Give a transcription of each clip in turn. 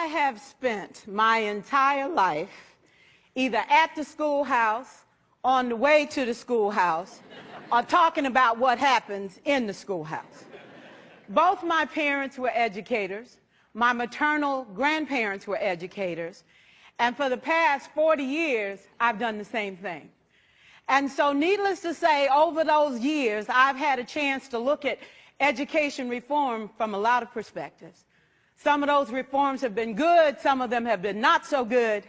have spent my entire life either at the schoolhouse, on the way to the schoolhouse, or talking about what happens in the schoolhouse. Both my parents were educators. My maternal grandparents were educators. And for the past 40 years, I've done the same thing. And so needless to say, over those years, I've had a chance to look at education reform from a lot of perspectives. Some of those reforms have been good, some of them have been not so good.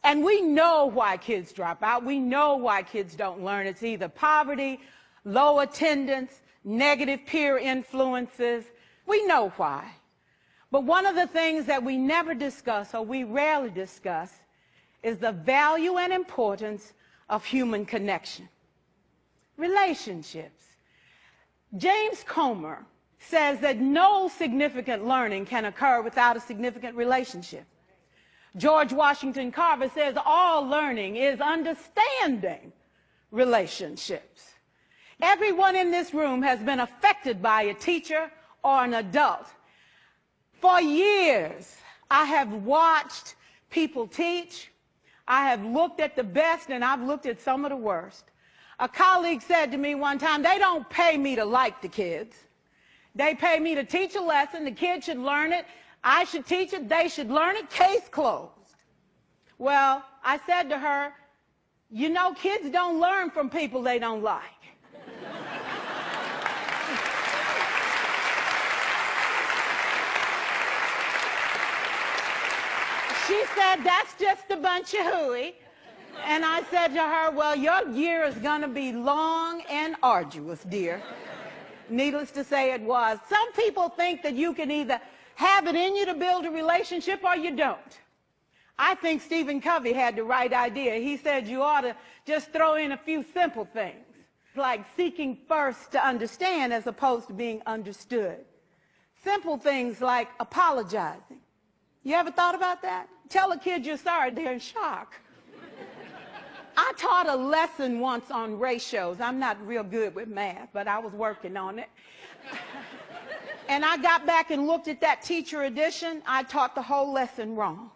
And we know why kids drop out. We know why kids don't learn. It's either poverty, low attendance, negative peer influences. We know why. But one of the things that we never discuss, or we rarely discuss, is the value and importance of human connection. Relationships. James Comer says that no significant learning can occur without a significant relationship. George Washington Carver says all learning is understanding relationships. Everyone in this room has been affected by a teacher or an adult. For years, I have watched people teach. I have looked at the best and I've looked at some of the worst. A colleague said to me one time, they don't pay me to like the kids. They pay me to teach a lesson. The kids should learn it. I should teach it. They should learn it. Case closed. Well, I said to her, you know, kids don't learn from people they don't like. She said, that's just a bunch of hooey. And I said to her, well, your year is going to be long and arduous, dear. Needless to say, it was. Some people think that you can either have it in you to build a relationship or you don't. I think Stephen Covey had the right idea. He said you ought to just throw in a few simple things, like seeking first to understand as opposed to being understood. Simple things like apologizing. You ever thought about that? Tell a kid you're sorry, they're in shock. I taught a lesson once on ratios. I'm not real good with math, but I was working on it. And I got back and looked at that teacher edition. I taught the whole lesson wrong.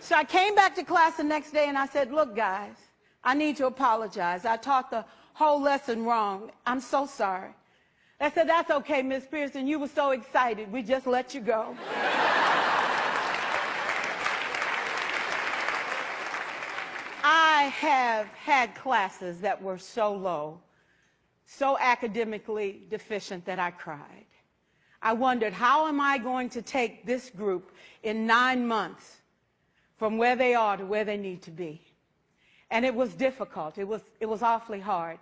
So I came back to class the next day and I said, look, guys, I need to apologize. I taught the whole lesson wrong. I'm so sorry. They said, that's okay, Miss Pearson. You were so excited. We just let you go. I have had classes that were so low, so academically deficient that I cried. I wondered, how am I going to take this group in 9 months from where they are to where they need to be? And it was difficult. It was awfully hard.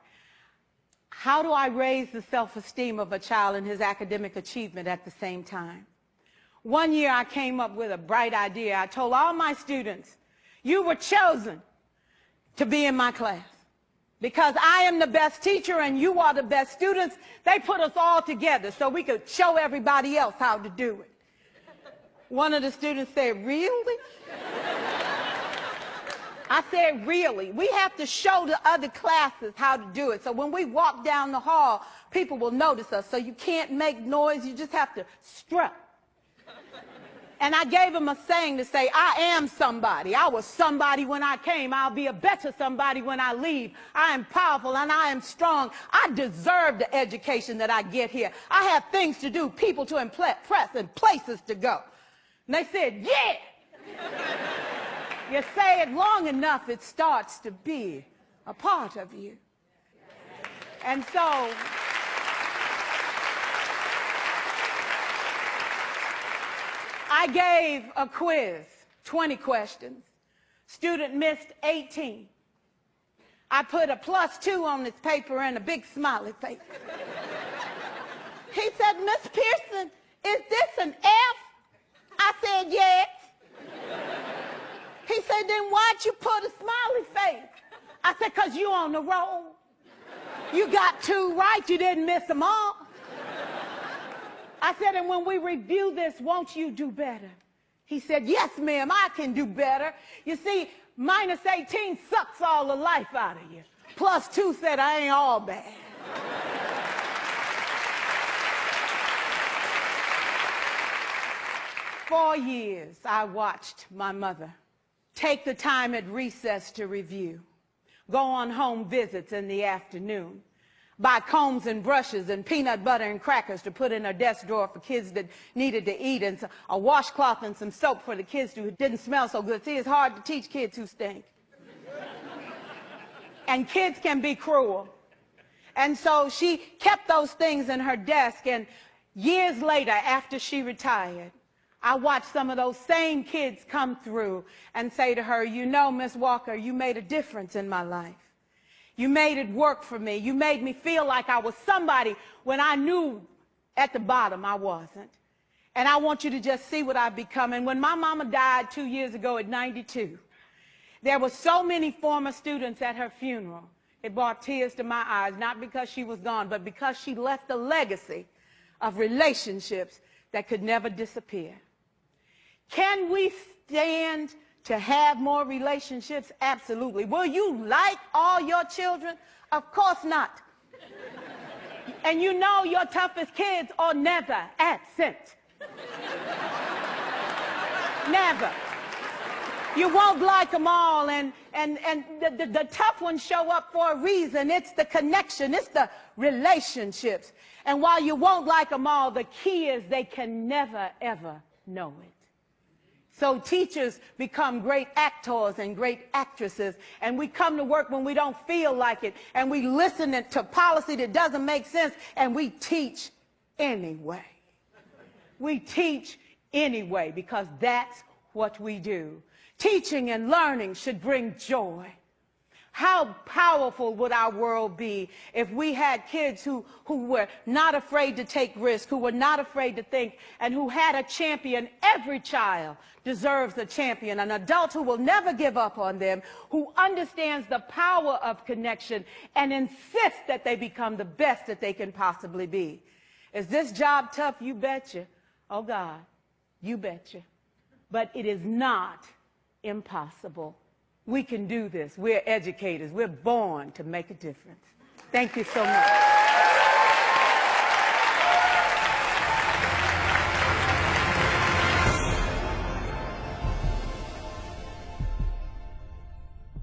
How do I raise the self-esteem of a child and his academic achievement at the same time? One year I came up with a bright idea. I told all my students, you were chosen to be in my class. Because I am the best teacher and you are the best students, they put us all together so we could show everybody else how to do it. One of the students said, really? I said, really? We have to show the other classes how to do it. So when we walk down the hall, people will notice us. So you can't make noise, you just have to strut. And I gave him a saying to say, I am somebody. I was somebody when I came. I'll be a better somebody when I leave. I am powerful and I am strong. I deserve the education that I get here. I have things to do, people to impress, and places to go. And they said, yeah. You say it long enough, it starts to be a part of you. And so I gave a quiz, 20 questions. Student missed 18. I put a +2 on this paper and a big smiley face. He said, Miss Pearson, is this an F? I said, yes. He said, then why'd you put a smiley face? I said, because you on the roll. You got 2 right, you didn't miss them all. I said, and when we review this, won't you do better? He said, yes, ma'am, I can do better. You see, -18 sucks all the life out of you. +2 said, I ain't all bad. 4 years, I watched my mother take the time at recess to review, go on home visits in the afternoon, buy combs and brushes and peanut butter and crackers to put in her desk drawer for kids that needed to eat, and a washcloth and some soap for the kids who didn't smell so good. See, it's hard to teach kids who stink. And kids can be cruel. And so she kept those things in her desk, and years later, after she retired, I watched some of those same kids come through and say to her, you know, Miss Walker, you made a difference in my life. You made it work for me. You made me feel like I was somebody when I knew at the bottom I wasn't. And I want you to just see what I've become. And when my mama died 2 years ago at 92, there were so many former students at her funeral. It brought tears to my eyes, not because she was gone, but because she left a legacy of relationships that could never disappear. Can we stand to have more relationships? Absolutely. Will you like all your children? Of course not. And you know your toughest kids are never absent. Never. You won't like them all, and the tough ones show up for a reason. It's the connection. It's the relationships. And while you won't like them all, the key is they can never, ever know it. So teachers become great actors and great actresses, and we come to work when we don't feel like it, and we listen to policy that doesn't make sense, and we teach anyway. We teach anyway because that's what we do. Teaching and learning should bring joy. How powerful would our world be if we had kids who were not afraid to take risks, who were not afraid to think, and who had a champion? Every child deserves a champion, an adult who will never give up on them, who understands the power of connection and insists that they become the best that they can possibly be. Is this job tough? You betcha. Oh, God, you betcha. But it is not impossible. We can do this. We're educators. We're born to make a difference. Thank you so much.